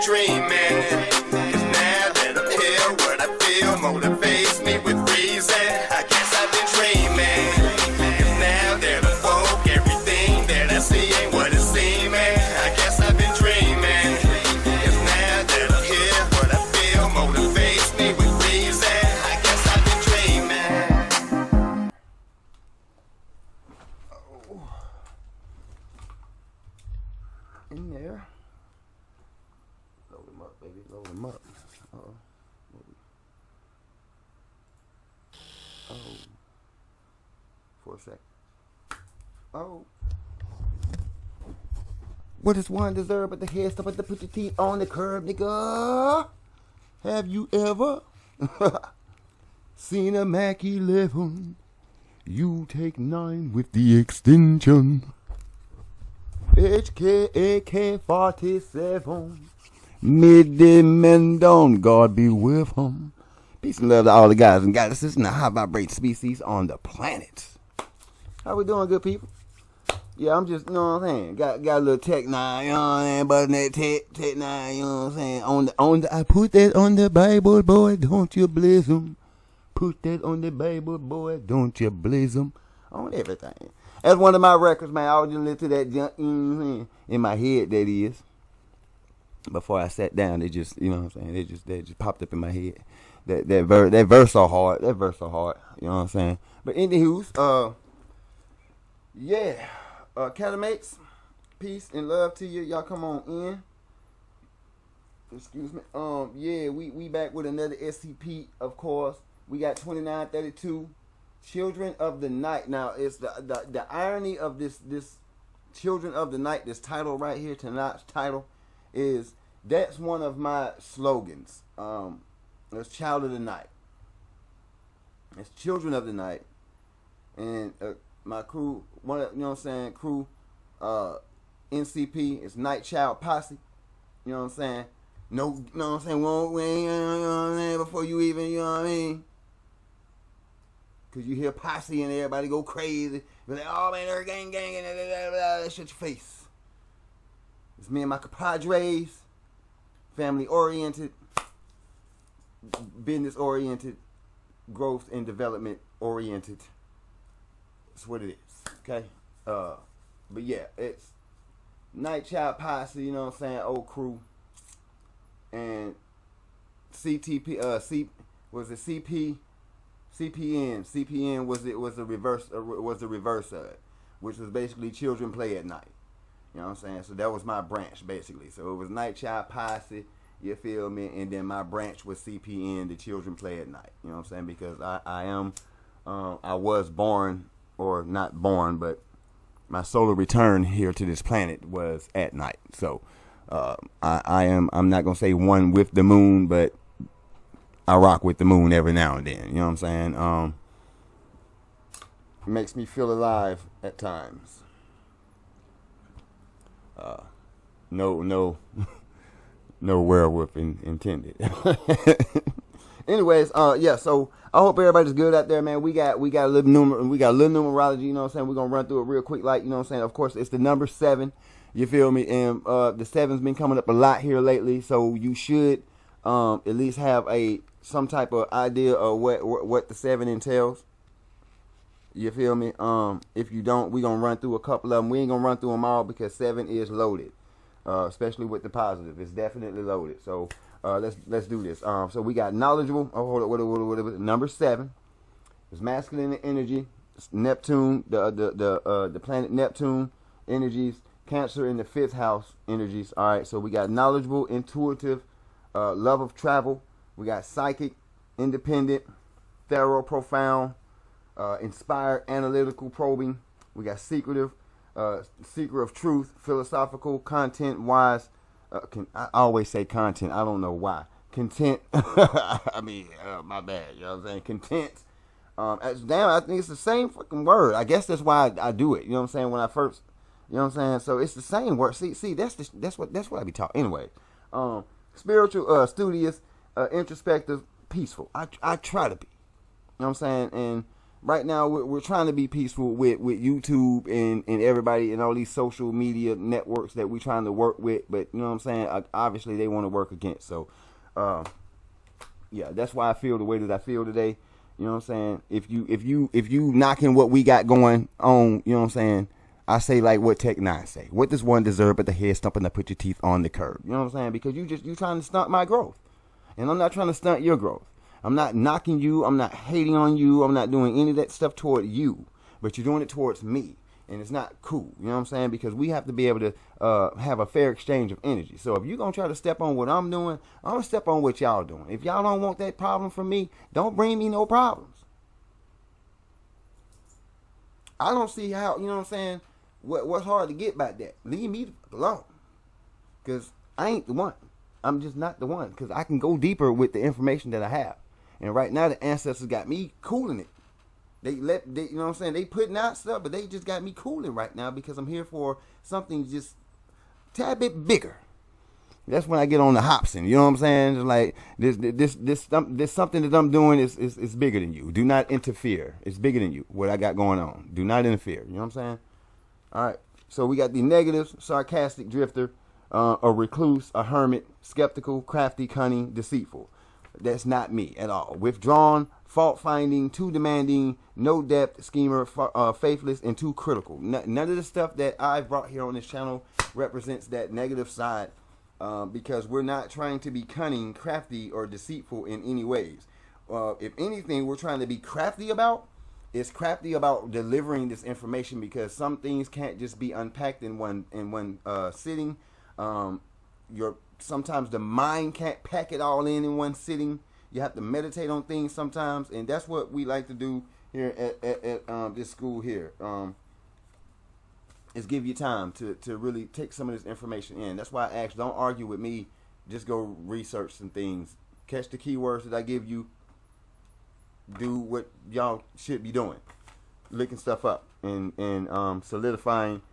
dreaming. 'Cause now that I'm here, what I feel motivates me with reason. I guess I've been dreaming. 'Cause now that I'm woke, everything that I see ain't what it seeming. I guess I've been dreaming. 'Cause now that I'm here, what I feel motivates me with reason. I guess I've been dreaming. In there. Load them up, baby. Load them up. Uh-oh. Oh. For a sec. Oh. What does one deserve but the head stop at the put your teeth on the curb, nigga? Have you ever seen a Mac 11? You take 9 with the extension. HK 47. Midday men down, God be with them. Peace and love to all the guys and goddesses and the high vibrate species on the planet. How we doing, good people? Yeah, I'm just, you know what I'm saying? Got a little tech 9, you know what I'm saying? Buzzing that tech 9, you know what I'm saying? On the I put that on the Bible, boy, don't you blaze 'em. Put that on the Bible, boy, don't you blaze 'em. On everything. That's one of my records, man. I was just listening to that junk in my head, that is. Before I sat down, it just, you know what I'm saying? They just popped up in my head. That verse so hard. That verse so hard. You know what I'm saying? But anywho, yeah. Catamates, peace and love to you. Y'all come on in. Excuse me. Yeah, we back with another SCP, of course. We got 2932. Children of the Night. Now, it's the irony of this Children of the Night, this title right here, tonight's title, is that's one of my slogans. It's Child of the Night. It's Children of the Night. And my crew, you know what I'm saying, crew, NCP, it's Night Child Posse. You know what I'm saying? No, you know what I'm saying? We ain't, you know what I'm saying, before you even, you know what I mean? Cause you hear posse and everybody go crazy. Be like, oh man, they're gang, and shut your face. It's me and my compadres, family oriented, business oriented, growth and development oriented. That's what it is. Okay. But yeah, it's Night Child Posse. You know what I'm saying? Old crew. And CTP. Was it CP? CPN was the reverse of it, which was basically Children Play at Night. You know what I'm saying? So that was my branch basically. So it was Night Child Posse, you feel me? And then my branch was CPN, the Children Play at Night. You know what I'm saying? Because I was born, or not born, but my solar return here to this planet was at night. So I'm not gonna say one with the moon, but I rock with the moon every now and then. You know what I'm saying? It makes me feel alive at times. No werewolf intended. Anyways, yeah. So I hope everybody's good out there, man. We got a little numerology. You know what I'm saying? We're gonna run through it real quick, like, you know what I'm saying. Of course, it's the number 7. You feel me? And the 7's been coming up a lot here lately, so you should at least have some type of idea of what the 7 entails. You feel me? If you don't, we're gonna run through a couple of them. We ain't gonna run through them all because 7 is loaded, especially with the positive. It's definitely loaded. So let's do this. So we got knowledgeable. Oh, hold on. What number 7 is masculine energy. It's Neptune, the planet Neptune energies. Cancer in the 5th house energies. All right. So we got knowledgeable, intuitive, love of travel. We got psychic, independent, thorough, profound, inspired, analytical, probing. We got secretive, seeker of truth, philosophical, content, wise. I always say content. I don't know why. Content. I mean, my bad. You know what I'm saying? Content. Damn, I think it's the same fucking word. I guess that's why I do it. You know what I'm saying? When I first, you know what I'm saying? So it's the same word. See, that's what I be talking. Anyway, spiritual, studious, introspective, peaceful. I try to be. You know what I'm saying? And right now we're trying to be peaceful with YouTube and everybody and all these social media networks that we're trying to work with, but you know what I'm saying, obviously they want to work against. So yeah, that's why I feel the way that I feel today. You know what I'm saying? If you knocking what we got going on, you know what I'm saying, I say like what Tech 9 say. What does one deserve but the head stumping to put your teeth on the curb? You know what I'm saying? Because you trying to stunt my growth. And I'm not trying to stunt your growth. I'm not knocking you. I'm not hating on you. I'm not doing any of that stuff toward you. But you're doing it towards me. And it's not cool. You know what I'm saying? Because we have to be able to have a fair exchange of energy. So if you're going to try to step on what I'm doing, I'm going to step on what y'all doing. If y'all don't want that problem from me, don't bring me no problems. I don't see how, you know what I'm saying, what's hard to get about that. Leave me alone. Because I ain't the one. I'm just not the one, because I can go deeper with the information that I have. And right now the ancestors got me cooling it. They you know what I'm saying, they putting out stuff, but they just got me cooling right now because I'm here for something just a tad bit bigger. That's when I get on the Hobson. You know what I'm saying? It's like this something that I'm doing is bigger than you. Do not interfere. It's bigger than you. What I got going on. Do not interfere. You know what I'm saying? All right. So we got the negatives: sarcastic, drifter, a recluse, a hermit, skeptical, crafty, cunning, deceitful. That's not me at all. Withdrawn, fault-finding, too demanding, no depth, schemer, faithless, and too critical. None of the stuff that I've brought here on this channel represents that negative side, because we're not trying to be cunning, crafty, or deceitful in any ways. If anything, we're trying to be crafty about delivering this information, because some things can't just be unpacked in one sitting. Sometimes the mind can't pack it all in one sitting. You have to meditate on things sometimes, and that's what we like to do here at this school here. Is give you time to really take some of this information in. That's why I asked, don't argue with me. Just go research some things. Catch the keywords that I give you. Do what y'all should be doing. Looking stuff up and solidifying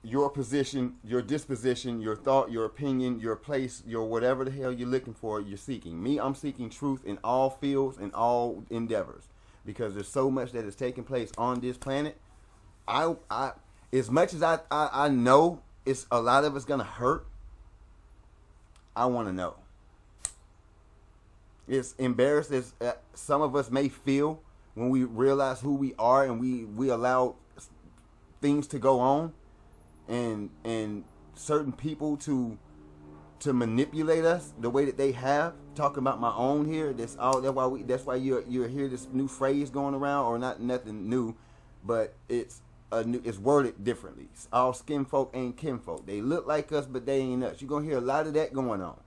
your position, your disposition, your thought, your opinion, your place, your whatever the hell you're looking for, you're seeking. Me, I'm seeking truth in all fields and all endeavors, because there's so much that is taking place on this planet. I as much as I know it's a lot of it's gonna hurt, I want to know. It's embarrassed as some of us may feel when we realize who we are and we allow things to go on and certain people to manipulate us the way that they have. Talking about my own here, that's why you hear this new phrase going around, or nothing new, but it's worded differently. It's all skin folk ain't kinfolk. They look like us, but they ain't us. You're gonna hear a lot of that going on.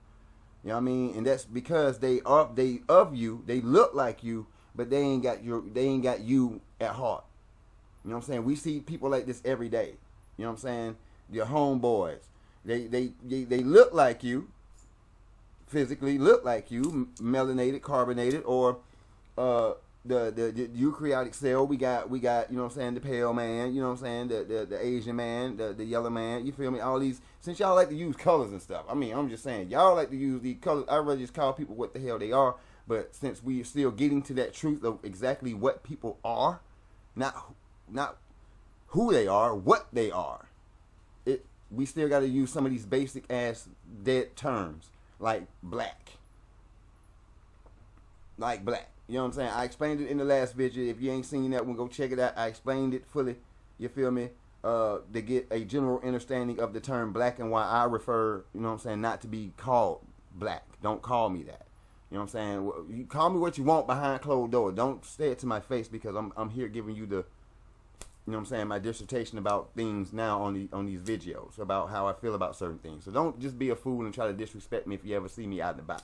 You know what I mean? And that's because they look like you, but they ain't got you at heart. You know what I'm saying? We see people like this every day. You know what I'm saying? Your homeboys. They look like you, physically look like you, melanated, carbonated, or the eukaryotic cell. We got you know what I'm saying, the pale man, you know what I'm saying, the Asian man, the yellow man, you feel me? All these, since y'all like to use colors and stuff. I mean, I'm just saying, y'all like to use these colors. I'd rather just call people what the hell they are. But since we're still getting to that truth of exactly what people are, not who they are, what they are, we still got to use some of these basic ass dead terms like black. Like black. You know what I'm saying? I explained it in the last video. If you ain't seen that one, go check it out. I explained it fully. You feel me? To get a general understanding of the term black and why I refer, you know what I'm saying, not to be called black. Don't call me that. You know what I'm saying? You call me what you want behind closed door. Don't say it to my face, because I'm here giving you the, you know what I'm saying, my dissertation about things now on these videos, about how I feel about certain things. So don't just be a fool and try to disrespect me if you ever see me out and about.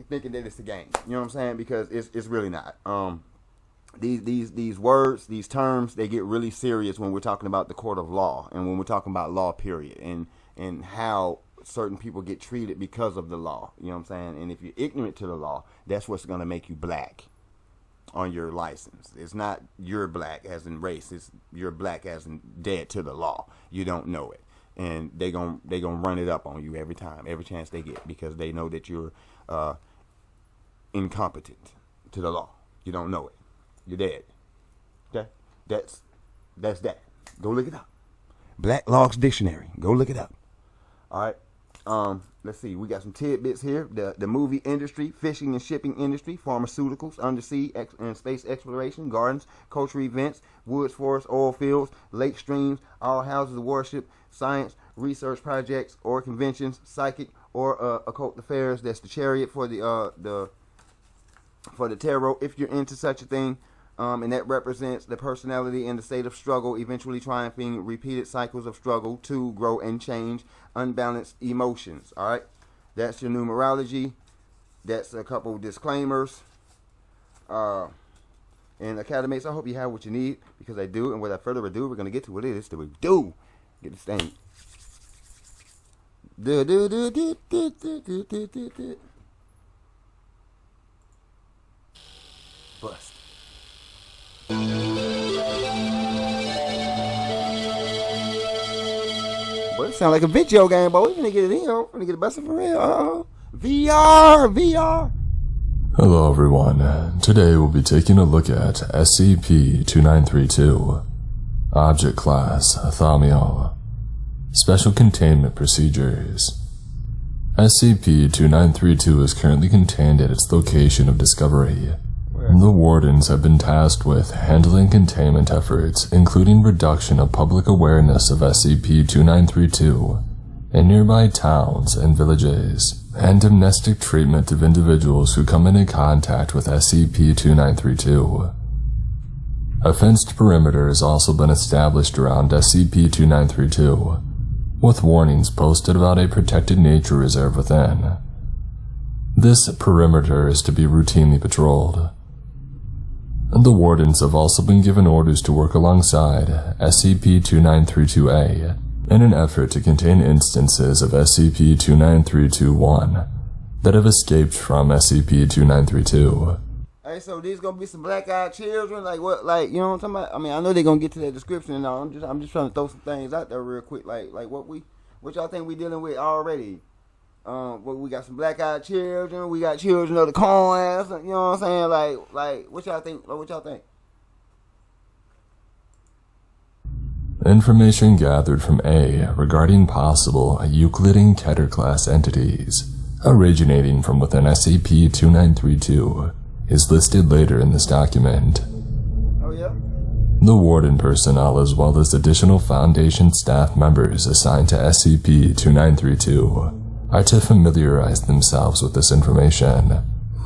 Thinking that it's a game. You know what I'm saying? Because it's really not. These words, these terms, they get really serious when we're talking about the court of law, and when we're talking about law, period, and how certain people get treated because of the law. You know what I'm saying? And if you're ignorant to the law, that's what's going to make you black on your license. It's not you're black as in race. It's you're black as in dead to the law. You don't know it. And they gonna run it up on you every time, every chance they get, because they know that you're incompetent. to the law. You don't know it. You're dead. Okay? That's that. Go look it up. Black Logs Dictionary. Go look it up. Alright. Let's see. We got some tidbits here. The movie industry, fishing and shipping industry, pharmaceuticals, undersea and space exploration, gardens, cultural events, woods, forests, oil fields, lake streams, all houses of worship, science, research projects or conventions, psychic or occult affairs. That's the chariot for the tarot, if you're into such a thing. And that represents the personality and the state of struggle, eventually triumphing, repeated cycles of struggle to grow and change, unbalanced emotions. All right, that's your numerology. That's a couple of disclaimers. And Academics, I hope you have what you need, because I do. And without further ado, we're gonna get to what it is that we do. Get this thing. Bust. Boy, it sound like a video game, boy. We're gonna get it in, yo. We're gonna get it busted for real. VR. Hello everyone. Today we'll be taking a look at SCP-2932. Object Class Thaumiel. Special Containment Procedures. SCP-2932 is currently contained at its location of discovery. The wardens have been tasked with handling containment efforts, including reduction of public awareness of SCP-2932 in nearby towns and villages, and amnestic treatment of individuals who come into contact with SCP-2932. A fenced perimeter has also been established around SCP-2932, with warnings posted about a protected nature reserve within. This perimeter is to be routinely patrolled. The wardens have also been given orders to work alongside SCP-2932-A in an effort to contain instances of SCP-2932-1 that have escaped from SCP-2932. Hey, so these gonna be some black-eyed children? Like what? Like, you know what I'm talking about? I mean, I know they're gonna get to that description and all. I'm just trying to throw some things out there real quick. Like what y'all think we dealing with already? We got some black-eyed children. We got children of the corn. You know what I'm saying? Like what y'all think? What y'all think? Information gathered from A regarding possible Euclidean Keter class entities originating from within SCP-2932 is listed later in this document. Oh yeah? The warden personnel, as well as additional Foundation staff members assigned to SCP-2932, are to familiarize themselves with this information.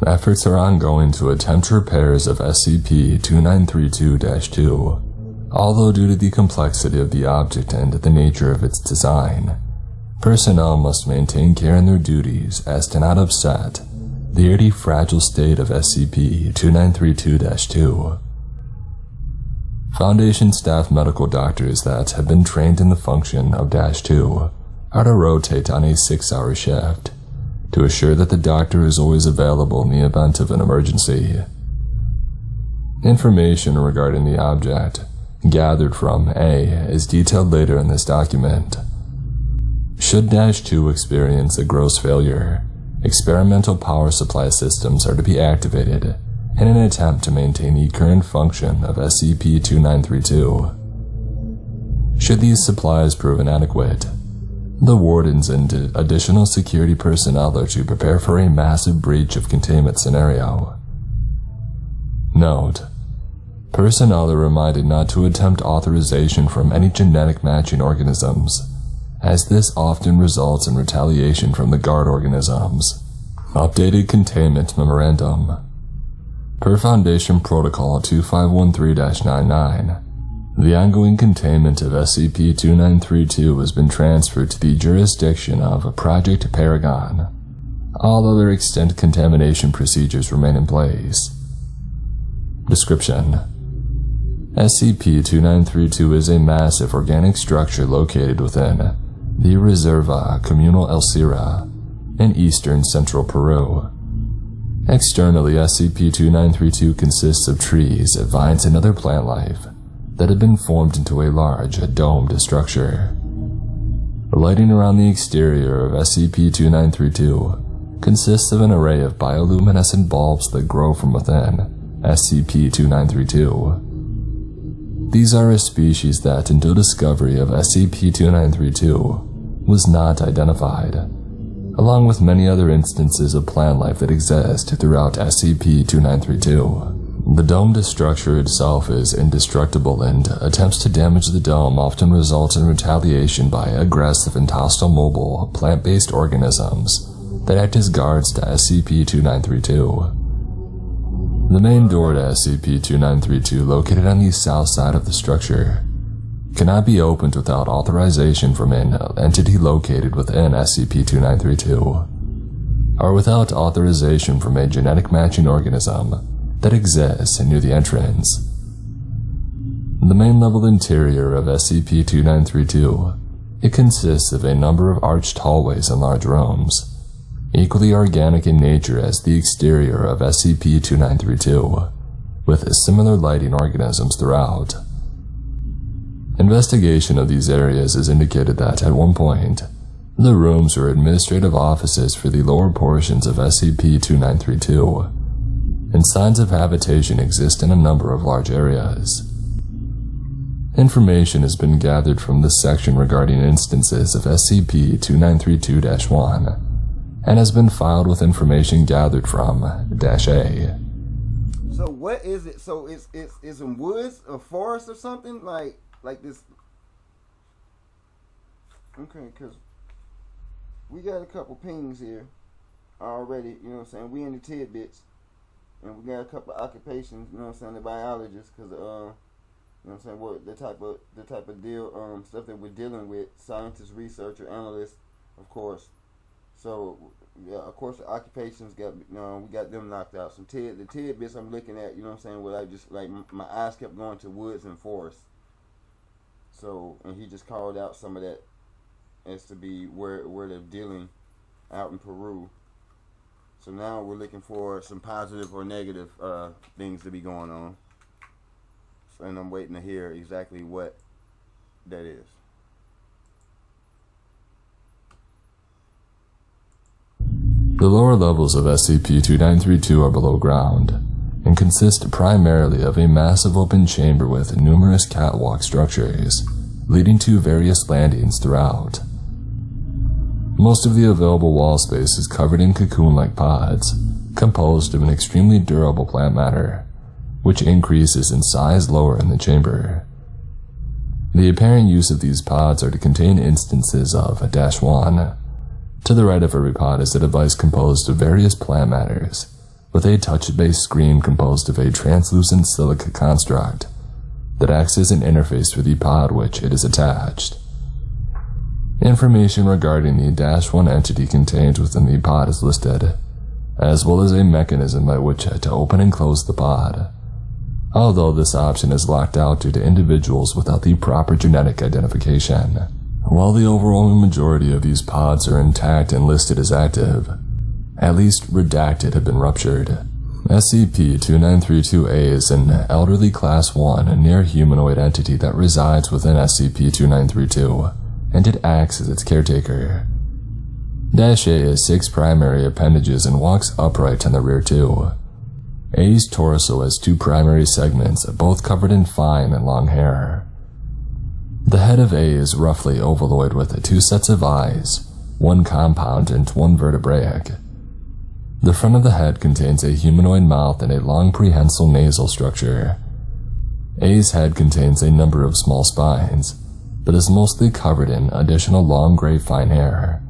Efforts are ongoing to attempt repairs of SCP-2932-2, although due to the complexity of the object and the nature of its design, personnel must maintain care in their duties as to not upset the already fragile state of SCP-2932-2. Foundation staff medical doctors that have been trained in the function of -2 are to rotate on a 6-hour shift to assure that the doctor is always available in the event of an emergency. Information regarding the object gathered from A is detailed later in this document. Should -2 experience a gross failure, experimental power supply systems are to be activated in an attempt to maintain the current function of SCP-2932. Should these supplies prove inadequate, the wardens and additional security personnel are to prepare for a massive breach of containment scenario. Note: personnel are reminded not to attempt authorization from any genetic matching organisms, as this often results in retaliation from the guard organisms. Updated Containment Memorandum. Per Foundation Protocol 2513-99, the ongoing containment of SCP-2932 has been transferred to the jurisdiction of Project Paragon. All other extent contamination procedures remain in place. Description: SCP-2932 is a massive organic structure located within the Reserva Communal El Sierra in eastern central Peru. Externally, SCP-2932 consists of trees, vines, and other plant life that have been formed into a large, domed structure. Lighting around the exterior of SCP-2932 consists of an array of bioluminescent bulbs that grow from within SCP-2932. These are a species that, until discovery of SCP-2932, was not identified, along with many other instances of plant life that exist throughout SCP-2932. The domed structure itself is indestructible, and attempts to damage the dome often result in retaliation by aggressive and hostile mobile, plant-based organisms that act as guards to SCP-2932. The main door to SCP-2932, located on the south side of the structure, cannot be opened without authorization from an entity located within SCP-2932, or without authorization from a genetic matching organism that exists near the entrance. The main level interior of SCP-2932, it consists of a number of arched hallways and large rooms, equally organic in nature as the exterior of SCP-2932, with similar lighting organisms throughout. Investigation of these areas has indicated that, at one point, the rooms were administrative offices for the lower portions of SCP-2932, and signs of habitation exist in a number of large areas. Information has been gathered from this section regarding instances of SCP-2932-1, and has been filed with information gathered from -A. So what is it? So it's in woods or forest or something like this? Okay, because we got a couple pings here already. You know what I'm saying? We in the tidbits, and we got a couple of occupations. You know what I'm saying? The biologists, because you know what I'm saying? What the type of deal stuff that we're dealing with: scientists, researcher, analysts, of course. So, yeah, of course, the occupations got, we got them knocked out. Some the tidbits I'm looking at, you know what I'm saying, where I just, like, my eyes kept going to woods and forests. So, and he just called out some of that as to be where they're dealing out in Peru. So now we're looking for some positive or negative things to be going on. So, and I'm waiting to hear exactly what that is. The lower levels of SCP-2932 are below ground, and consist primarily of a massive open chamber with numerous catwalk structures, leading to various landings throughout. Most of the available wall space is covered in cocoon-like pods, composed of an extremely durable plant matter, which increases in size lower in the chamber. The apparent use of these pods are to contain instances of -1. To the right of every pod is a device composed of various plant matters, with a touch-based screen composed of a translucent silica construct that acts as an interface for the pod which it is attached. Information regarding the -1 entity contained within the pod is listed, as well as a mechanism by which to open and close the pod, although this option is locked out due to individuals without the proper genetic identification. While the overwhelming majority of these pods are intact and listed as active, at least redacted have been ruptured. SCP-2932-A is an elderly Class 1 near-humanoid entity that resides within SCP-2932, and it acts as its caretaker. -A has 6 primary appendages and walks upright on the rear too. A's torso has 2 primary segments, both covered in fine and long hair. The head of A is roughly ovaloid with 2 sets of eyes, 1 compound and 1 vertebraic. The front of the head contains a humanoid mouth and a long prehensile nasal structure. A's head contains a number of small spines, but is mostly covered in additional long gray fine hair.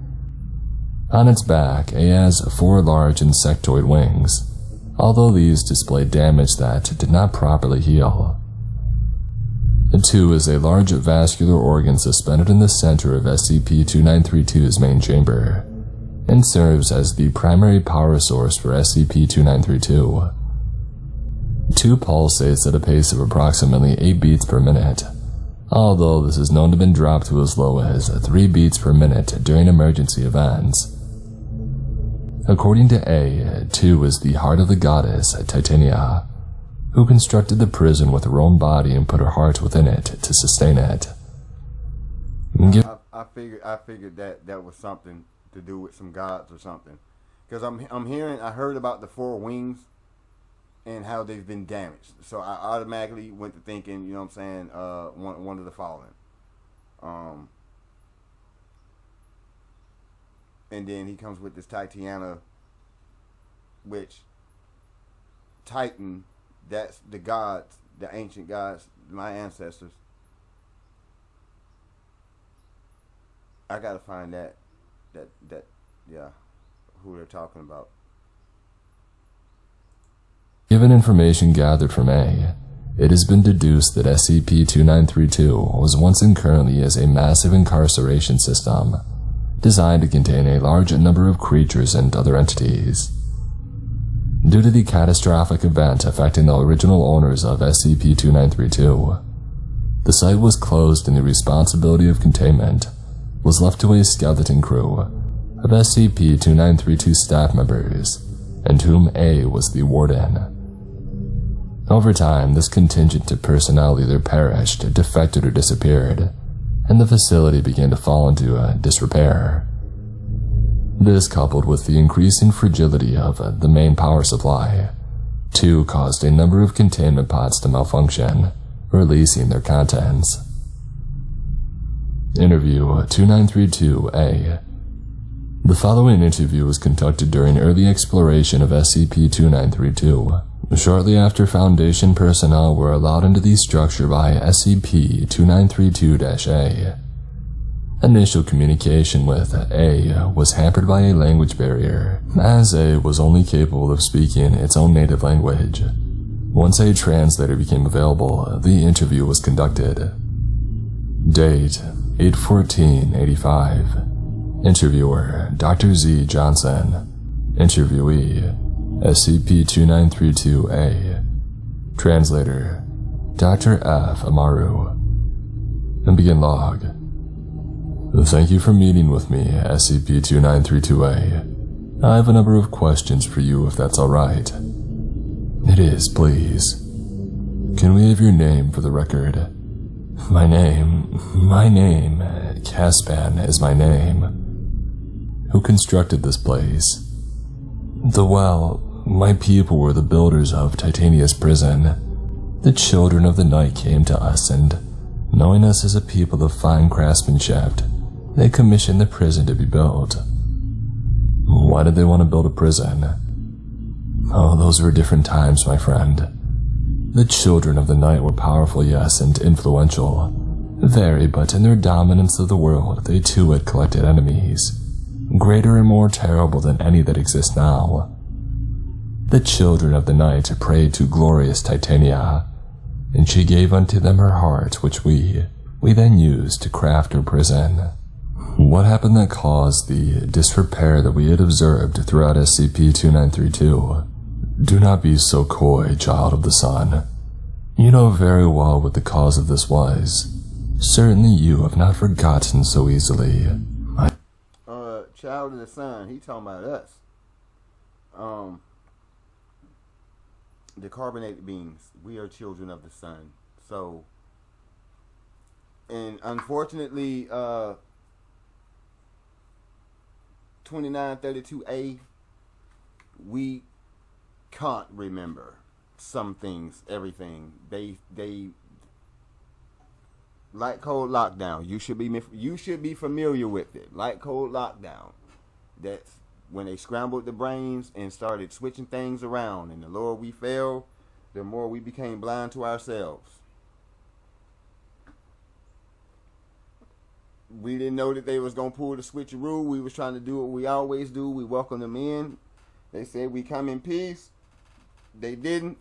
On its back, A has 4 large insectoid wings, although these display damage that did not properly heal. 2 is a large vascular organ suspended in the center of SCP-2932's main chamber, and serves as the primary power source for SCP-2932. 2 pulsates at a pace of approximately 8 beats per minute, although this is known to have been dropped to as low as 3 beats per minute during emergency events. According to A, 2 is the heart of the goddess Titania, who constructed the prison with her own body and put her heart within it to sustain it. I figured that was something to do with some gods or something, Because I heard about the 4 wings and how they've been damaged. So I automatically went to thinking, you know what I'm saying, one of the fallen. And then he comes with this Titania, which Titan, that's the gods, the ancient gods, my ancestors. I gotta find that who they're talking about. Given information gathered from A, it has been deduced that SCP-2932 was once and currently is a massive incarceration system designed to contain a large number of creatures and other entities. Due to the catastrophic event affecting the original owners of SCP-2932, the site was closed and the responsibility of containment was left to a skeleton crew of SCP-2932 staff members, and whom A was the warden. Over time, this contingent of personnel either perished, defected, or disappeared, and the facility began to fall into disrepair. This, coupled with the increasing fragility of the main power supply, too caused a number of containment pods to malfunction, releasing their contents. Interview 2932-A. The following interview was conducted during early exploration of SCP-2932, shortly after Foundation personnel were allowed into the structure by SCP-2932-A. Initial communication with A was hampered by a language barrier, as A was only capable of speaking its own native language. Once a translator became available, the interview was conducted. Date: 8/14/85. Interviewer: Dr. Z. Johnson. Interviewee: SCP-2932-A. Translator: Dr. F. Amaru. And begin log. Thank you for meeting with me, SCP-2932-A. I have a number of questions for you, if that's alright. It is, please. Can we have your name for the record? My name, Caspan is my name. Who constructed this place? My people were the builders of Titania's prison. The children of the night came to us, and knowing us as a people of fine craftsmanship, they commissioned the prison to be built. Why did they want to build a prison? Oh, those were different times, my friend. The children of the night were powerful, yes, and influential. Very, but in their dominance of the world, they too had collected enemies, greater and more terrible than any that exist now. The children of the night prayed to glorious Titania, and she gave unto them her heart, which we then used to craft her prison. What happened that caused the disrepair that we had observed throughout SCP-2932? Do not be so coy, child of the sun. You know very well what the cause of this was. Certainly you have not forgotten so easily. Child of the sun, he talking about us. The carbonated beings, we are children of the sun. So, and unfortunately, 2932-A, we can't remember some things, everything. They Light Code Lockdown. You should be familiar with it. Light Code Lockdown. That's when they scrambled the brains and started switching things around. And the lower we fell, the more we became blind to ourselves. We didn't know that they was gonna pull the switcheroo. We was trying to do what we always do. We welcome them in. They said we come in peace. They didn't.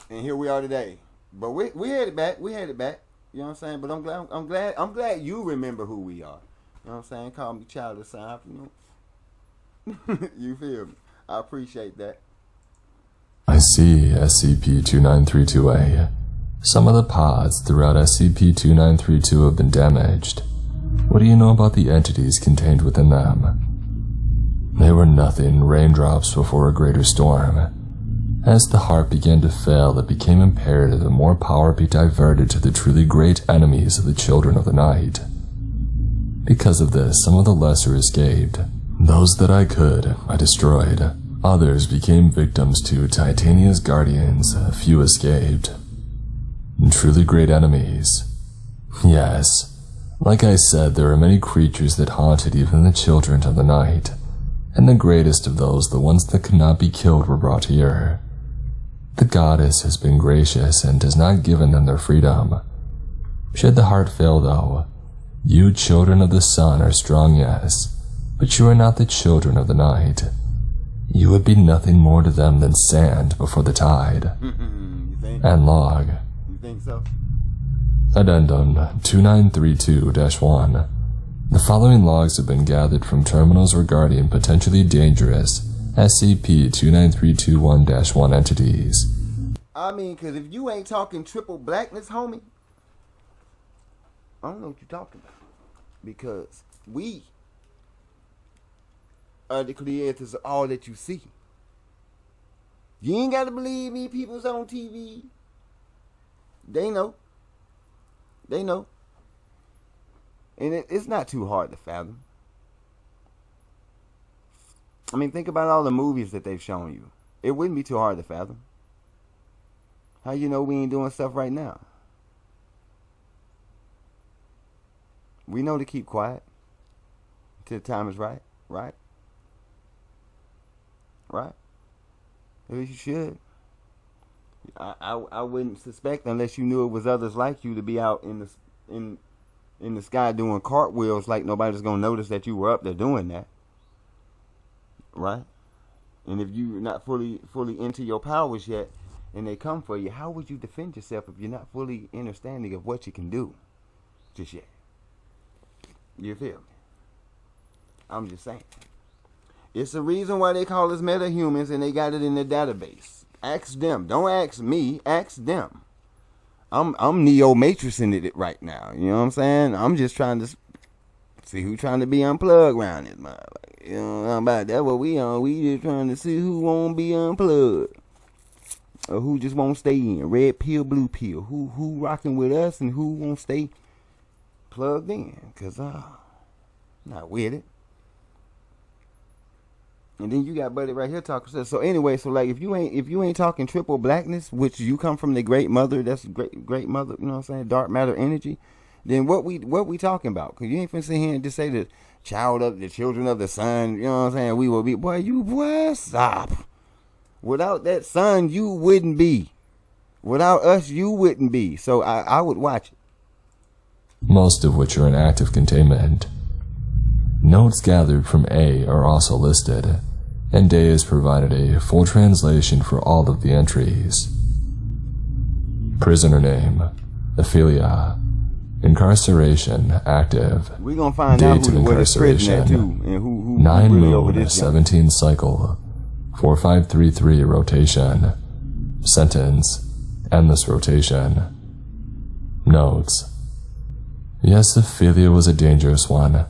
And here we are today. But we had it back. We had it back. You know what I'm saying? But I'm glad you remember who we are. You know what I'm saying? Call me child of sign, you know. You feel me? I appreciate that. I see, SCP-2932-A. Some of the pods throughout SCP-2932 have been damaged. What do you know about the entities contained within them? They were nothing, raindrops before a greater storm. As the heart began to fail, it became imperative that more power be diverted to the truly great enemies of the children of the night. Because of this, some of the lesser escaped. Those that I could, I destroyed. Others became victims to Titania's guardians. A few escaped. Truly great enemies. Yes, like I said, there are many creatures that haunted even the children of the night. And the greatest of those, the ones that could not be killed, were brought here. The goddess has been gracious and has not given them their freedom. Should the heart fail, though, you children of the sun are strong, yes, but you are not the children of the night. You would be nothing more to them than sand before the tide. You think? And log. You think so? Addendum 2932-1. The following logs have been gathered from terminals regarding potentially dangerous SCP-29321-1 entities. I mean, because if you ain't talking triple blackness, homie, I don't know what you're talking about. Because we are the creators of all that you see. You ain't got to believe me, people's on TV. They know. They know. And it's not too hard to fathom. I mean, think about all the movies that they've shown you. It wouldn't be too hard to fathom. How you know we ain't doing stuff right now? We know to keep quiet till the time is right. Right? Right? At least you should. I wouldn't suspect, unless you knew it was others like you, to be out in the sky doing cartwheels like nobody's gonna notice that you were up there doing that. Right? And if you're not fully into your powers yet, and they come for you, how would you defend yourself if you're not fully understanding of what you can do just yet? You feel me? I'm just saying. It's the reason why they call us metahumans, and they got it in their database. Ask them. Don't ask me. Ask them. I'm neo-matrixing it right now. You know what I'm saying? I'm just trying to see who trying to be unplugged around this motherfucker. You know what I'm about? That's what we on. We just trying to see who won't be unplugged, or who just won't stay in. Red pill, blue pill. Who rocking with us, and who won't stay plugged in? Cause not with it. And then you got Buddy right here talking. So anyway, so like if you ain't talking triple blackness, which you come from the great mother, that's great mother, you know what I'm saying, dark matter energy, then what we talking about? Cause you ain't finna sit here and just say the children of the sun, you know what I'm saying, we will be. Boy, stop. Without that sun, you wouldn't be. Without us, you wouldn't be. So I would watch it. Most of which are in active containment. Notes gathered from A are also listed, and A has provided a full translation for all of the entries. Prisoner name, Ophelia. Incarceration, active. We're gonna find Date out of who is prison at too, incarceration, and who 9 really moon, over this 17 cycle, 4533 rotation. Sentence, endless rotation. Notes. Yes, Ophelia was a dangerous one.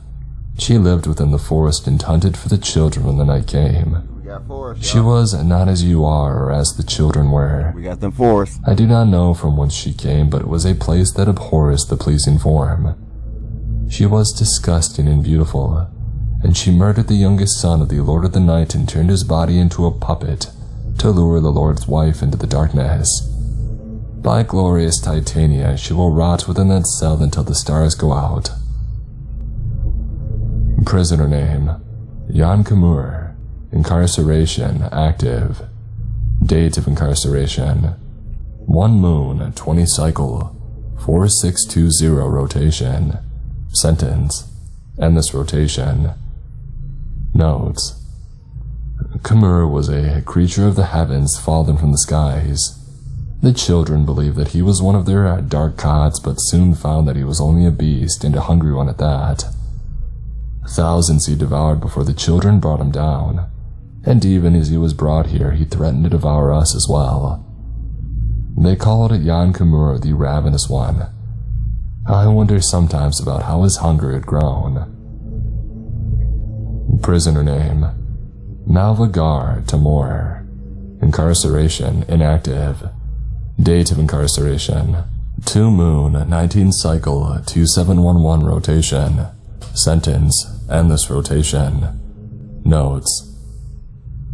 She lived within the forest and hunted for the children when the night came. We got forest, She was not as you are or as the children were. We got them forests. I do not know from whence she came, but it was a place that abhors the pleasing form. She was disgusting and beautiful, and she murdered the youngest son of the Lord of the Night and turned his body into a puppet to lure the Lord's wife into the darkness. By glorious Titania, she will rot within that cell until the stars go out. Prisoner name, Jan Kamur. Incarceration, active. Date of incarceration, 1 moon, 20 cycle, 4620 rotation. Sentence, endless rotation. Notes. Kamur was a creature of the heavens fallen from the skies. The children believed that he was one of their dark gods, but soon found that he was only a beast, and a hungry one at that. Thousands he devoured before the children brought him down, and even as he was brought here, he threatened to devour us as well. They called Jan Kamur the Ravenous One. I wonder sometimes about how his hunger had grown. Prisoner name, Malvagar Tamor. Incarceration, inactive. Date of incarceration, 2 moon, 19 cycle, 2711 rotation. Sentence, endless rotation. Notes.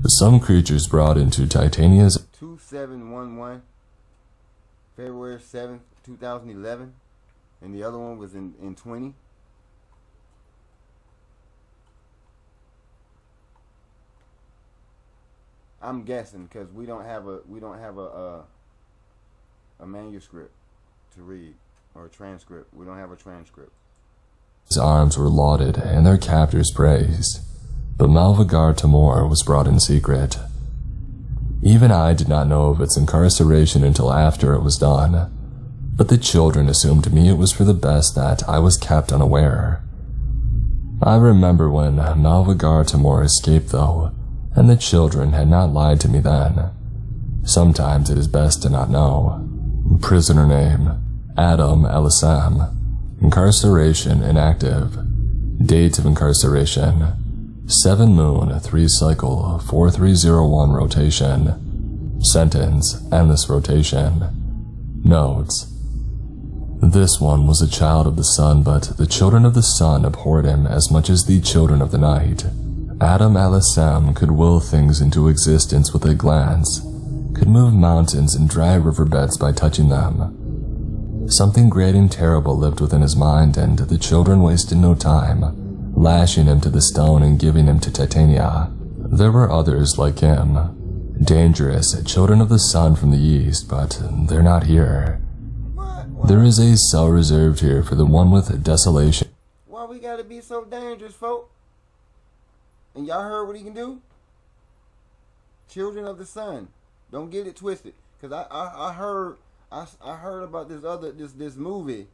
Some creatures brought into Titania's 2711, February 7th, 2011, and the other one was in 20. I'm guessing because we don't have a manuscript to read or a transcript. We don't have a transcript. His arms were lauded and their captors praised, but Malvagar Tamor was brought in secret. Even I did not know of its incarceration until after it was done, but the children assumed to me it was for the best that I was kept unaware. I remember when Malvagar Tamor escaped though, and the children had not lied to me then. Sometimes it is best to not know. Prisoner name, Adam Elisam. Incarceration inactive. Date of incarceration, 7 moon, 3 cycle, 4301 rotation. Sentence, endless rotation. Notes. This one was a child of the sun, but the children of the sun abhorred him as much as the children of the night. Adam Alisam could will things into existence with a glance, could move mountains and dry riverbeds by touching them. Something great and terrible lived within his mind, and the children wasted no time, lashing him to the stone and giving him to Titania. There were others like him, dangerous, children of the sun from the east, but they're not here. There is a cell reserved here for the one with desolation. Why we gotta be so dangerous, folk? And y'all heard what he can do? Children of the sun. Don't get it twisted. Cause I heard about this movie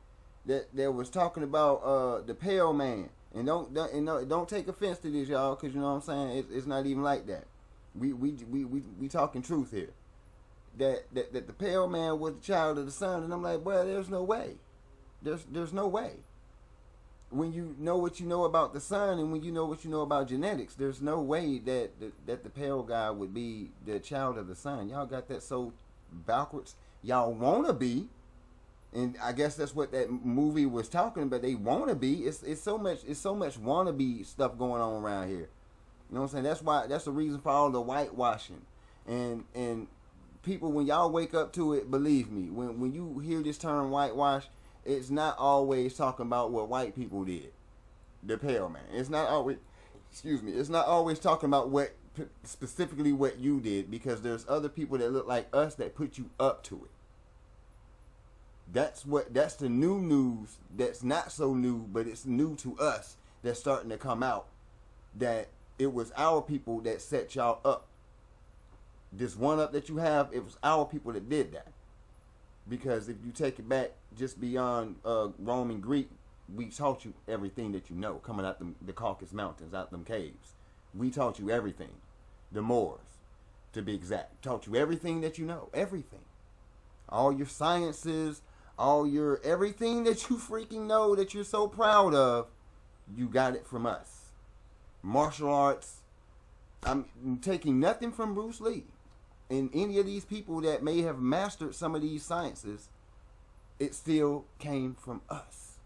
that was talking about the Pale Man. And don't take offense to this, y'all, cause you know what I'm saying. It's not even like that. We talking truth here. That the Pale Man was the child of the sun, and I'm like, well, there's no way. There's no way. When you know what you know about the sun, and when you know what you know about genetics, there's no way that the pale guy would be the child of the sun. Y'all got that so backwards. Y'all wanna be, and I guess that's what that movie was talking about. They wanna be. It's so much wannabe stuff going on around here. You know what I'm saying? That's the reason for all the whitewashing. And people, when y'all wake up to it, believe me, when you hear this term whitewash, it's not always talking about what white people did. The Pale Man. It's not always, it's not always talking about specifically what you did, because there's other people that look like us that put you up to it. That's the new news that's not so new, but it's new to us, that's starting to come out, that it was our people that set y'all up. This one up that you have, it was our people that did that. Because if you take it back just beyond Roman Greek, we taught you everything that you know, coming out the Caucasus Mountains, out them caves. We taught you everything. The Moors, to be exact, taught you everything that you know, everything. All your sciences, everything that you freaking know that you're so proud of, you got it from us. Martial arts, I'm taking nothing from Bruce Lee. And any of these people that may have mastered some of these sciences, it still came from us.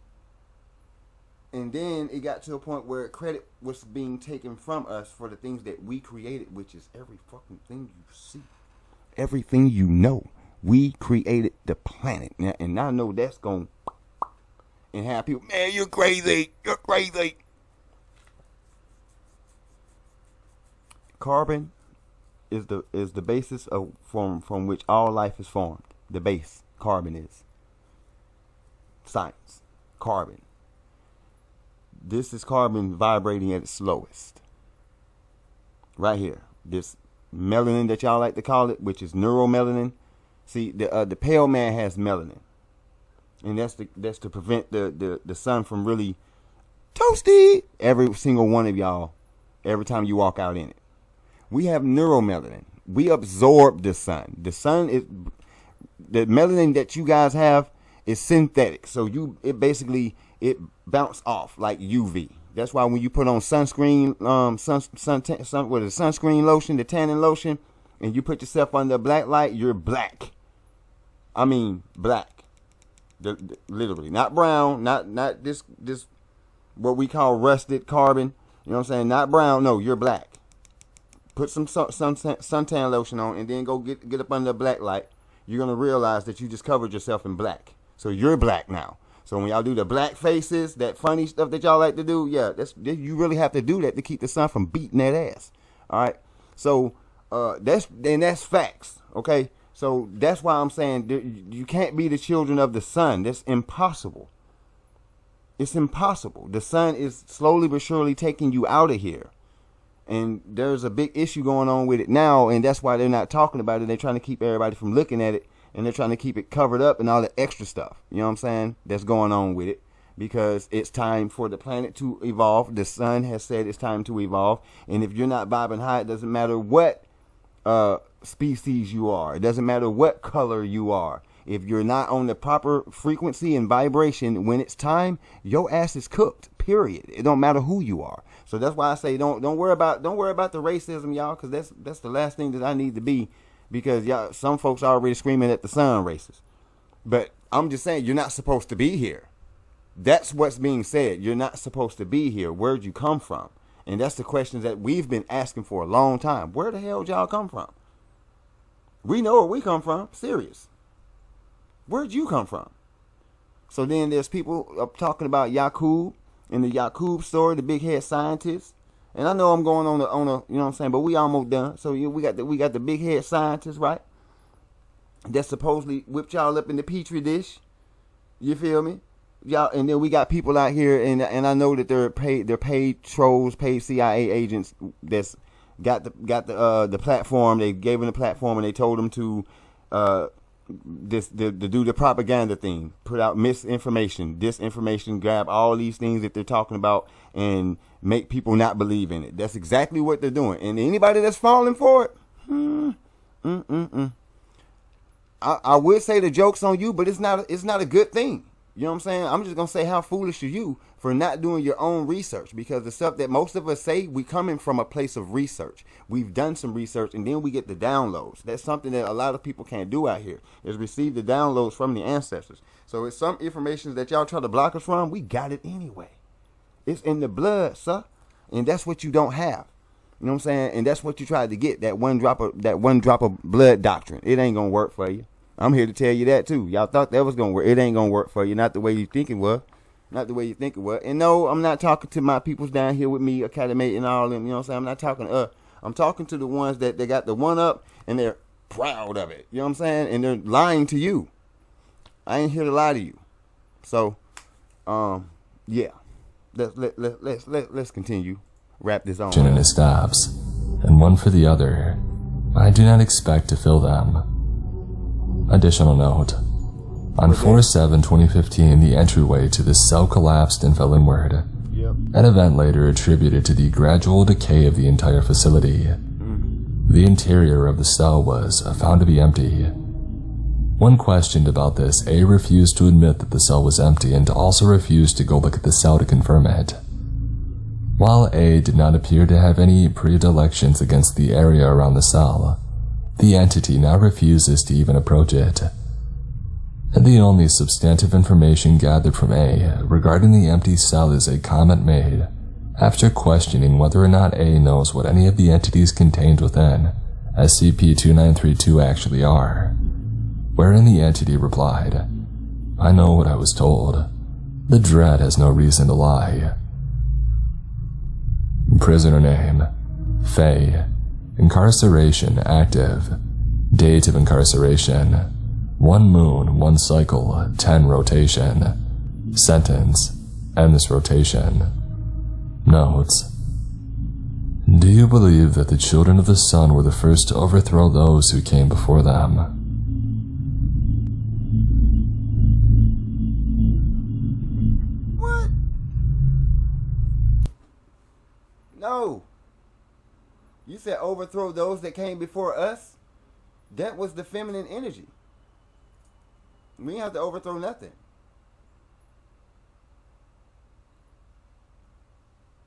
And then it got to a point where credit was being taken from us for the things that we created, which is every fucking thing you see. Everything you know. We created the planet. And I know that's going to and have people, man, you're crazy. You're crazy. Carbon is the basis of from which all life is formed. The base, carbon is. Science, carbon. This is carbon vibrating at its slowest. Right here, this melanin that y'all like to call it, which is neuromelanin. See, the pale man has melanin, and that's to prevent the sun from really toasty every single one of y'all every time you walk out in it. We have neuromelanin. We absorb the sun. The sun is the melanin that you guys have is synthetic. So it basically bounce off like UV. That's why when you put on sunscreen, sunscreen lotion, the tanning lotion, and you put yourself under a black light, you're black. I mean black. Literally, not brown, not this what we call rusted carbon. You know what I'm saying? Not brown. No, you're black. Put some suntan lotion on and then go get up under the black light. You're going to realize that you just covered yourself in black. So you're black now. So when y'all do the black faces, that funny stuff that y'all like to do, yeah, you really have to do that to keep the sun from beating that ass. All right? So that's facts, okay? So that's why I'm saying you can't be the children of the sun. That's impossible. It's impossible. The sun is slowly but surely taking you out of here. And there's a big issue going on with it now, and that's why they're not talking about it. They're trying to keep everybody from looking at it, and they're trying to keep it covered up and all the extra stuff, you know what I'm saying, that's going on with it, because it's time for the planet to evolve. The sun has said it's time to evolve, and if you're not bobbing high, it doesn't matter what species you are. It doesn't matter what color you are. If you're not on the proper frequency and vibration when it's time, your ass is cooked, period. It don't matter who you are. So that's why I say don't worry about the racism, y'all, because that's the last thing that I need to be, because y'all, some folks are already screaming at the sun racist. But I'm just saying, you're not supposed to be here. That's what's being said. You're not supposed to be here. Where'd you come from? And that's the questions that we've been asking for a long time. Where the hell did y'all come from? We know where we come from. Serious. Where'd you come from? So then there's people talking about Yakub and the Yakub story, the big head scientist. And I know I'm going on a, you know what I'm saying, but we almost done. So we got the big head scientist, right? That supposedly whipped y'all up in the petri dish. You feel me? Y'all, and then we got people out here, and I know that they're paid trolls, paid CIA agents that's got the platform. They gave them the platform, and they told them to do the propaganda thing, put out misinformation, disinformation, grab all these things that they're talking about and make people not believe in it. That's exactly what they're doing. And anybody that's falling for it, I would say the joke's on you, but it's not a good thing. You know what I'm saying? I'm just going to say, how foolish are you for not doing your own research? Because the stuff that most of us say, we coming from a place of research. We've done some research, and then we get the downloads. That's something that a lot of people can't do out here, is receive the downloads from the ancestors. So it's some information that y'all try to block us from. We got it anyway. It's in the blood, sir. And that's what you don't have. You know what I'm saying? And that's what you tried to get, that one drop of blood doctrine. It ain't going to work for you. I'm here to tell you that too. Y'all thought that was going to work. It ain't going to work for you. Not the way you think it was. Not the way you think it was. And no, I'm not talking to my peoples down here with me, Academy and all them. You know what I'm saying? I'm not talking to I'm talking to the ones that they got the one up and they're proud of it. You know what I'm saying? And they're lying to you. I ain't here to lie to you. So, yeah. Let's continue. Wrap this on. In his stabs, and one for the other. I do not expect to fill them. Additional note. On 4/7/2015, the entryway to the cell collapsed and fell inward. Yep. An event later attributed to the gradual decay of the entire facility. The interior of the cell was found to be empty. When questioned about this, A refused to admit that the cell was empty and also refused to go look at the cell to confirm it. While A did not appear to have any predilections against the area around the cell, the entity now refuses to even approach it. And the only substantive information gathered from A regarding the empty cell is a comment made after questioning whether or not A knows what any of the entities contained within SCP-2932 actually are, wherein the entity replied, "I know what I was told. The dread has no reason to lie." Prisoner name: Faye. Incarceration active. Date of incarceration: 1 moon, 1 cycle, 10 rotation. Sentence: end this rotation. Notes: do you believe that the children of the sun were the first to overthrow those who came before them? What? No. You said overthrow those that came before us? That was the feminine energy. We didn't have to overthrow nothing.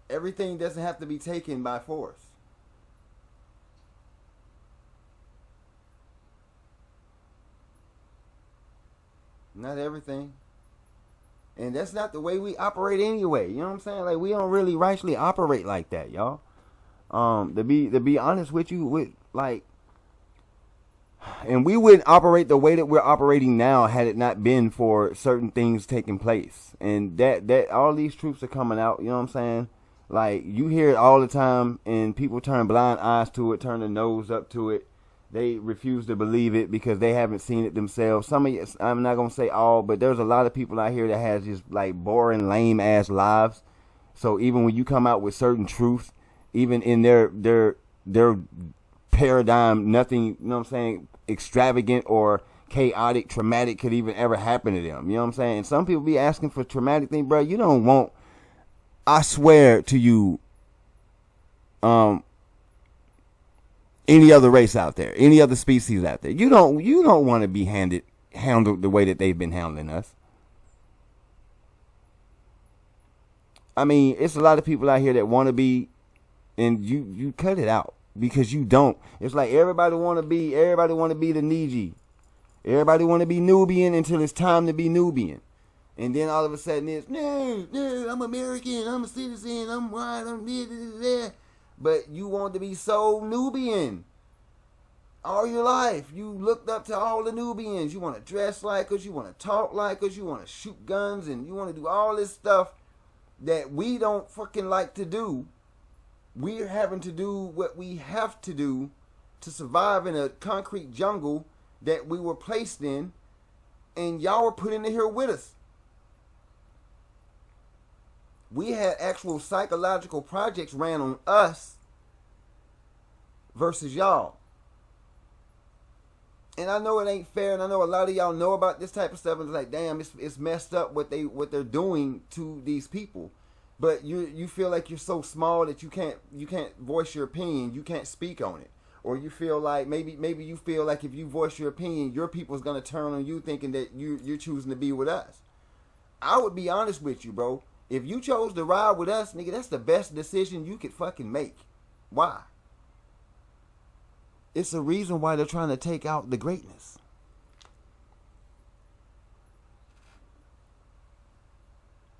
Everything doesn't have to be taken by force. Not everything. And that's not the way we operate anyway. You know what I'm saying? Like, we don't really rightly operate like that, y'all. To be honest with you, and we wouldn't operate the way that we're operating now had it not been for certain things taking place. And that all these troops are coming out, you know what I'm saying? Like, you hear it all the time, and people turn blind eyes to it, turn their nose up to it. They refuse to believe it because they haven't seen it themselves. Some of you, I'm not going to say all, but there's a lot of people out here that has just, like, boring, lame-ass lives. So even when you come out with certain truth, even in their paradigm, nothing, you know what I'm saying, extravagant or chaotic, traumatic could even ever happen to them. You know what I'm saying? And some people be asking for traumatic things, bro. You don't want, I swear to you, any other race out there, any other species out there, you don't want to be handled the way that they've been handling us. I mean, it's a lot of people out here that want to be, and you cut it out because you don't. It's like everybody want to be the Niji. Everybody want to be Nubian until it's time to be Nubian. And then all of a sudden it's, no, I'm American, I'm a citizen, I'm white, I'm this. But you want to be so Nubian. All your life, you looked up to all the Nubians. You want to dress like us, you want to talk like us, you want to shoot guns, and you want to do all this stuff that we don't fucking like to do. We're having to do what we have to do to survive in a concrete jungle that we were placed in, and y'all were put in here with us. We had actual psychological projects ran on us versus y'all. And I know it ain't fair, and I know a lot of y'all know about this type of stuff, and it's like, damn, it's messed up what they're doing to these people. But you feel like you're so small that you can't voice your opinion, you can't speak on it. Or you feel like maybe you feel like if you voice your opinion, your people's gonna turn on you thinking that you're choosing to be with us. I would be honest with you, bro. If you chose to ride with us, nigga, that's the best decision you could fucking make. Why? It's a reason why they're trying to take out the greatness.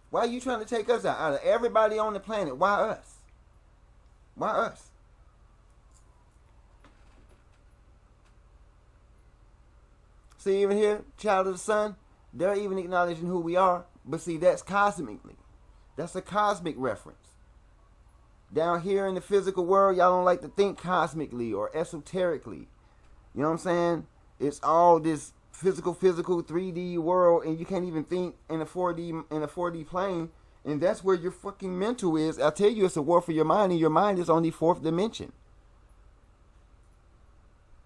Why are you trying to take us out? Out of everybody on the planet, why us? Why us? See, even here, child of the sun, they're even acknowledging who we are. But see, that's cosmically. That's a cosmic reference. Down here in the physical world, y'all don't like to think cosmically or esoterically. You know what I'm saying? It's all this physical 3D world, and you can't even think in a 4D plane, and that's where your fucking mental is. I tell you, it's a war for your mind, and your mind is on the 4th dimension.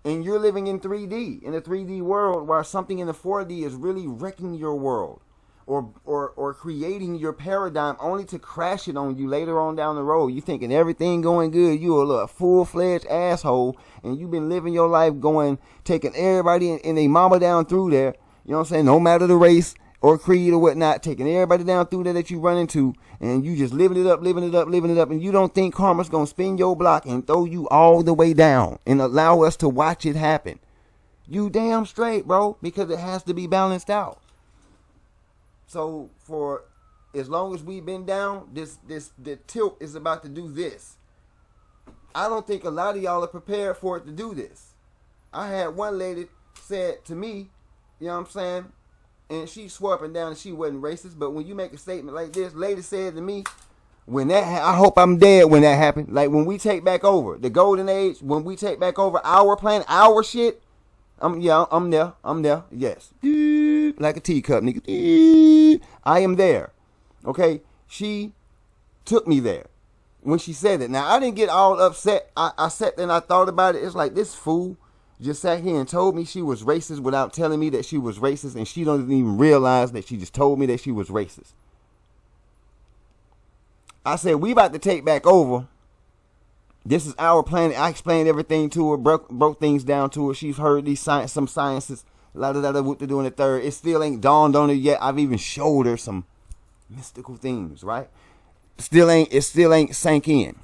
And you're living in 3D, in a 3D world, while something in the 4D is really wrecking your world. Or creating your paradigm only to crash it on you later on down the road. You thinking everything going good, you a full-fledged asshole, and you've been living your life taking everybody and they mama down through there, you know what I'm saying, no matter the race or creed or whatnot, taking everybody down through there that you run into, and you just living it up, and you don't think karma's gonna spin your block and throw you all the way down and allow us to watch it happen. You damn straight, bro, because it has to be balanced out. So for as long as we've been down, the tilt is about to do this. I don't think a lot of y'all are prepared for it to do this. I had one lady said to me, you know what I'm saying, and she swore up and down and she wasn't racist, but when you make a statement like this, lady said to me, when that I hope I'm dead when that happened. Like when we take back over the golden age, when we take back over our planet, our shit, I'm there. Yes. Like a teacup, nigga. I am there. Okay? She took me there when she said it. Now, I didn't get all upset. I sat there and I thought about it. It's like this fool just sat here and told me she was racist without telling me that she was racist, and she don't even realize that she just told me that she was racist. I said, we about to take back over. This is our planet. I explained everything to her, broke things down to her. She's heard these some sciences, what to do in the third. It still ain't dawned on her yet. I've even showed her some mystical things, right? It still ain't sank in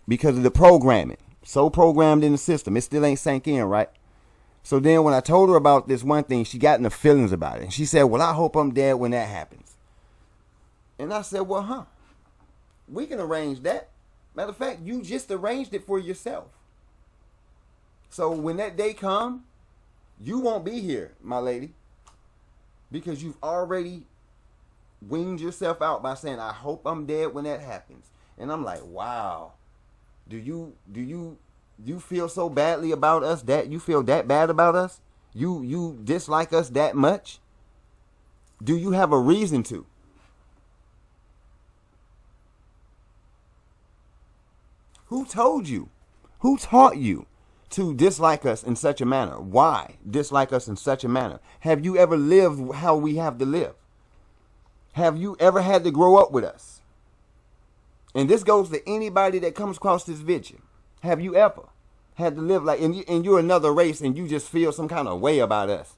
because of the programming. So programmed in the system, it still ain't sank in, right? So then when I told her about this one thing, she got in the feelings about it. And she said, well, I hope I'm dead when that happens. And I said, well, we can arrange that. Matter of fact, you just arranged it for yourself. So when that day comes, you won't be here, my lady, because you've already weaned yourself out by saying, I hope I'm dead when that happens. And I'm like, wow. Do you feel so badly about us that you feel that bad about us? You dislike us that much? Do you have a reason to? Who told you? Who taught you to dislike us in such a manner? Why dislike us in such a manner? Have you ever lived how we have to live? Have you ever had to grow up with us? And this goes to anybody that comes across this video. Have you ever had to live like, and you're another race and you just feel some kind of way about us?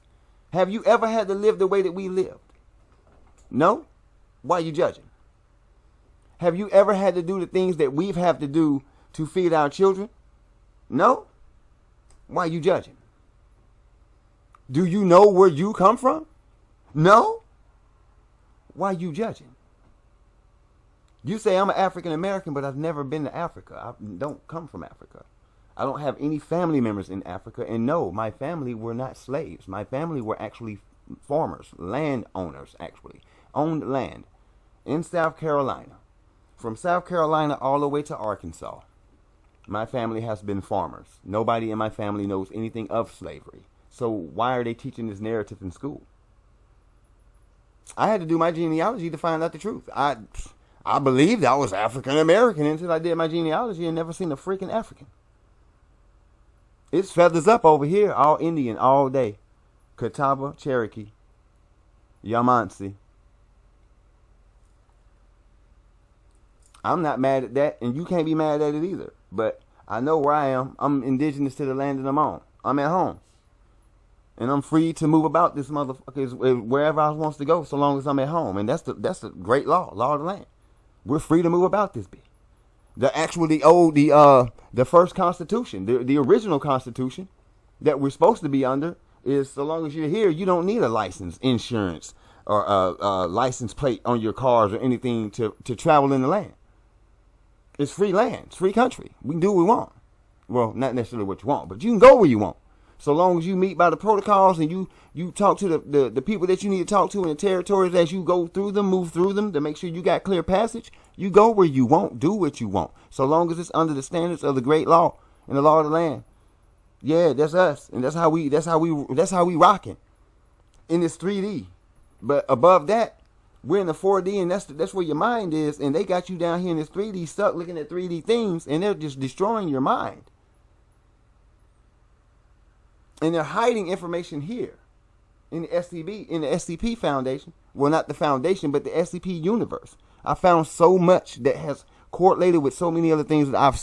Have you ever had to live the way that we lived? No? Why are you judging? Have you ever had to do the things that we've had to do to feed our children? No? Why are you judging? Do you know where you come from? No? Why are you judging? You say I'm an African American, but I've never been to Africa. I don't come from Africa. I don't have any family members in Africa. And no, my family were not slaves. My family were actually farmers, landowners, actually. Owned land in South Carolina. From South Carolina all the way to Arkansas. My family has been farmers. Nobody in my family knows anything of slavery. So why are they teaching this narrative in school? I had to do my genealogy to find out the truth. I believed I was African American until I did my genealogy and never seen a freaking African. It's feathers up over here, all Indian, all day. Catawba, Cherokee, Yamansi. I'm not mad at that, and you can't be mad at it either. But I know where I am. I'm indigenous to the land that I'm on. I'm at home. And I'm free to move about this motherfucker wherever I wants to go so long as I'm at home. And that's a great law of the land. We're free to move about this bitch. The first constitution, the original constitution that we're supposed to be under is so long as you're here, you don't need a license, insurance, or a license plate on your cars or anything to travel in the land. It's free land. It's free country. We can do what we want. Well, not necessarily what you want, but you can go where you want. So long as you meet by the protocols and you talk to the people that you need to talk to in the territories as you go through them, move through them to make sure you got clear passage, you go where you want, do what you want. So long as it's under the standards of the great law and the law of the land. Yeah, that's us. And that's how we rocking in this 3D. But above that, we're in the 4D, and that's where your mind is, and they got you down here in this 3D stuck looking at 3D things, and they're just destroying your mind. And they're hiding information here in the SCP Foundation. Well, not the foundation, but the SCP universe. I found so much that has correlated with so many other things that I've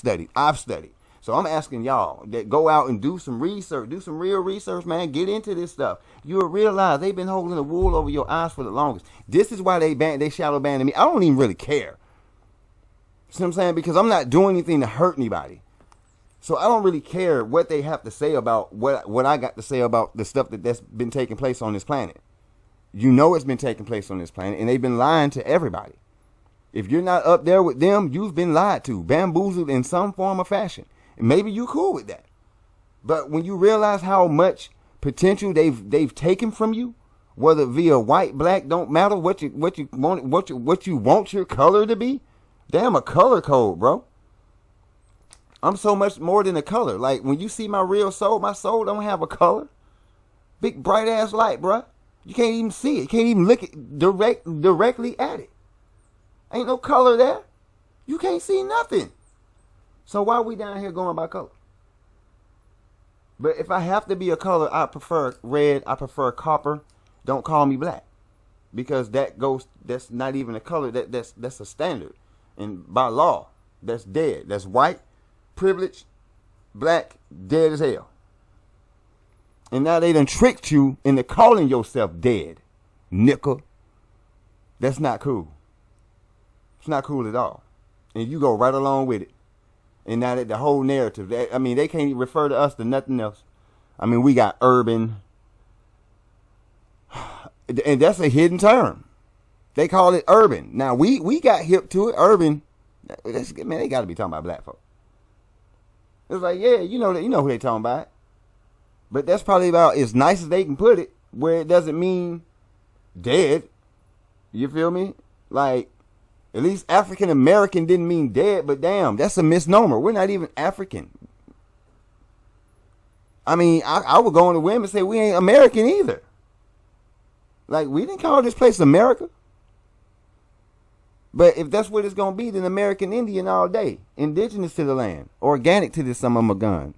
studied. So I'm asking y'all that go out and do some research, do some real research, man. Get into this stuff. You'll realize they've been holding the wool over your eyes for the longest. This is why they shadow banned me. I don't even really care. See what I'm saying? Because I'm not doing anything to hurt anybody. So I don't really care what they have to say about what I got to say about the stuff that's been taking place on this planet. You know it's been taking place on this planet, and they've been lying to everybody. If you're not up there with them, you've been lied to, bamboozled in some form or fashion. And maybe you cool with that. But when you realize how much potential they've taken from you, whether via white, black, don't matter what you want your color to be. Damn, a color code, bro. I'm so much more than a color. Like, when you see my real soul, my soul don't have a color. Big, bright-ass light, bruh. You can't even see it. You can't even look directly at it. Ain't no color there. You can't see nothing. So why are we down here going by color? But if I have to be a color, I prefer red. I prefer copper. Don't call me black. Because that's not even a color. That's a standard. And by law, that's dead. That's white. Privilege, black, dead as hell. And now they done tricked you into calling yourself dead, nickel. That's not cool. It's not cool at all. And you go right along with it. And now that the whole narrative, they can't even refer to us to nothing else. I mean, we got urban. And that's a hidden term. They call it urban. Now, we got hip to it. Urban, man, they got to be talking about black folk. It's like, yeah, you know who they talking about. But that's probably about as nice as they can put it, where it doesn't mean dead. You feel me? Like, at least African American didn't mean dead, but damn, that's a misnomer. We're not even African. I mean, I would go on the whim and say we ain't American either. Like, we didn't call this place America. But if that's what it's going to be, then American Indian all day. Indigenous to the land. Organic to this some of my gun.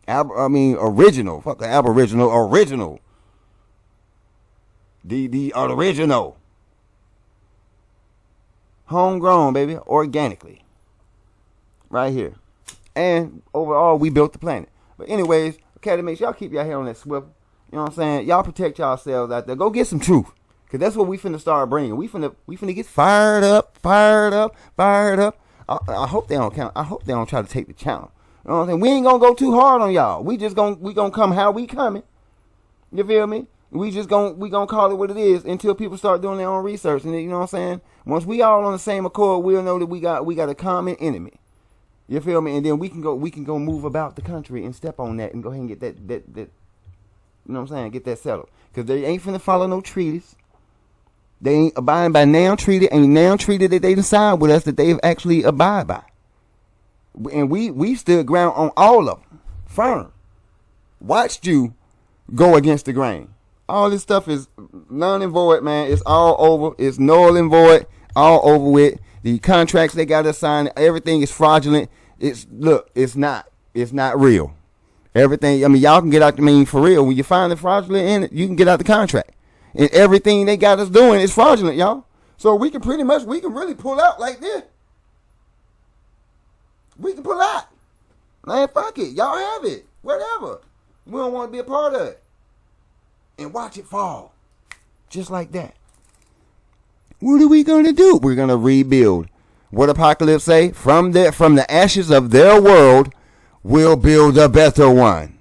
Original. Fuck the aboriginal. Original. The original. Homegrown, baby. Organically. Right here. And overall, we built the planet. But anyways, Academics, y'all keep y'all hair on that swivel. You know what I'm saying? Y'all protect yourselves out there. Go get some truth. Because that's what we finna start bringing. We finna get fired up. I hope they don't count. I hope they don't try to take the channel. You know what I'm saying? We ain't gonna go too hard on y'all. We gonna come how we coming. You feel me? We gonna call it what it is until people start doing their own research. And you know what I'm saying? Once we all on the same accord, we'll know that we got a common enemy. You feel me? And then we can go move about the country and step on that and go ahead and get that you know what I'm saying? Get that settled. Because they ain't finna follow no treaties. They ain't abiding by now treaty. Ain't now treaty that they decide with us that they've actually abide by. And we stood ground on all of them. Firm. Watched you go against the grain. All this stuff is null and void, man. It's all over. It's null and void. All over with. The contracts they got us sign, everything is fraudulent. It's not real. Everything, I mean, y'all can get out. I mean, for real, when you find the fraudulent in it, you can get out the contract. And everything they got us doing is fraudulent, y'all. So we can really pull out like this. We can pull out. Man, fuck it. Y'all have it. Whatever. We don't want to be a part of it. And watch it fall. Just like that. What are we going to do? We're going to rebuild. What Apocalypse say? From the ashes of their world, we'll build a better one.